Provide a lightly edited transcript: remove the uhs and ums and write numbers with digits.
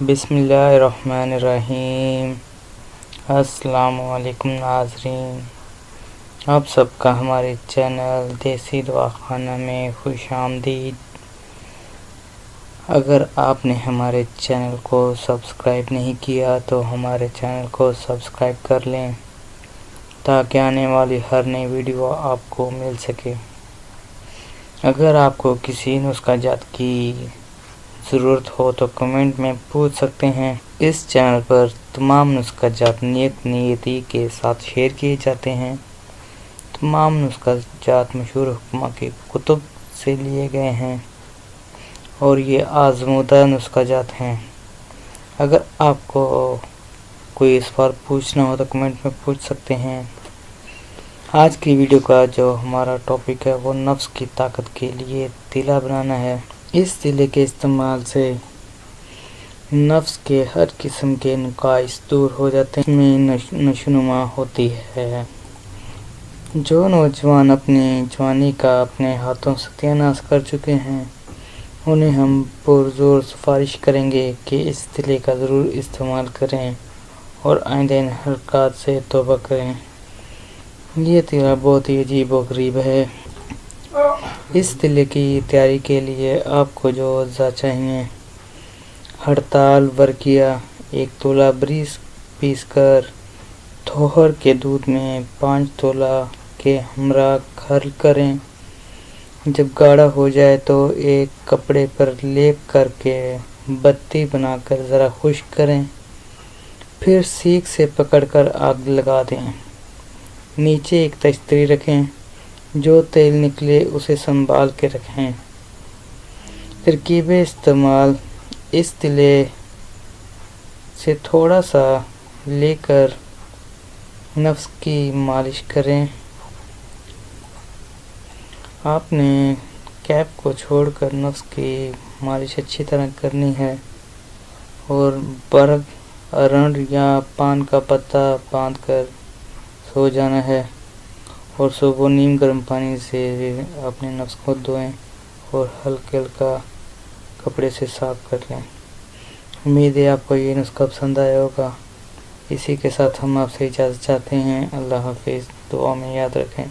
بسم اللہ الرحمن الرحیم۔ السلام علیکم ناظرین، آپ سب کا ہمارے چینل دیسی دواخانہ میں خوش آمدید۔ اگر آپ نے ہمارے چینل کو سبسکرائب نہیں کیا تو ہمارے چینل کو سبسکرائب کر لیں تاکہ آنے والی ہر نئی ویڈیو آپ کو مل سکے۔ اگر آپ کو کسی نسخہ جات کی ضرورت ہو تو کمنٹ میں پوچھ سکتے ہیں۔ اس چینل پر تمام نسخہ جات نیتی کے ساتھ شیئر کیے جاتے ہیں۔ تمام نسخہ جات مشہور حکماء کی کتب سے لیے گئے ہیں اور یہ آزمودہ نسخہ جات ہیں۔ اگر آپ کو کوئی سوال پوچھنا ہو تو کمنٹ میں پوچھ سکتے ہیں۔ آج کی ویڈیو کا جو ہمارا ٹاپک ہے وہ نفس کی طاقت کے لیے تیلا بنانا ہے۔ اس تیلے کے استعمال سے نفس کے ہر قسم کے نقائص دور ہو جاتے ہیں، میں نشوونما ہوتی ہے۔ جو نوجوان اپنی جوانی کا اپنے ہاتھوں ستیہ ناش کر چکے ہیں انہیں ہم پرزور سفارش کریں گے کہ اس تیلے کا ضرور استعمال کریں اور آئندہ ان حرکات سے توبہ کریں۔ یہ تیلا بہت ہی عجیب و غریب ہے۔ اس تیلے کی تیاری کے لیے آپ کو جو اجزاء چاہیے: ہڑتال ورقیہ 1 تولہ بریس پیس کر تھوہر کے دودھ میں 5 تولہ کے ہمراہ کھرل کریں۔ جب گاڑھا ہو جائے تو ایک کپڑے پر لیپ کر کے بتی بنا کر ذرا خشک کریں، پھر سیخ سے پکڑ کر آگ لگا دیں۔ نیچے ایک تشتری رکھیں، جو تیل نکلے اسے سنبھال کے رکھیں۔ ترکیب استعمال: اس تیلے سے تھوڑا سا لے کر نفس کی مالش کریں۔ آپ نے کیپ کو چھوڑ کر نفس کی مالش اچھی طرح کرنی ہے اور برگ، ارنڈ یا پان کا پتا باندھ کر سو جانا ہے اور صبح نیم گرم پانی سے اپنے نفس کو دھوئیں اور ہلکا کپڑے سے صاف کر لیں۔ امید ہے آپ کو یہ نسخہ پسند آیا ہوگا۔ اسی کے ساتھ ہم آپ سے اجازت چاہتے ہیں۔ اللہ حافظ۔ دعا میں یاد رکھیں۔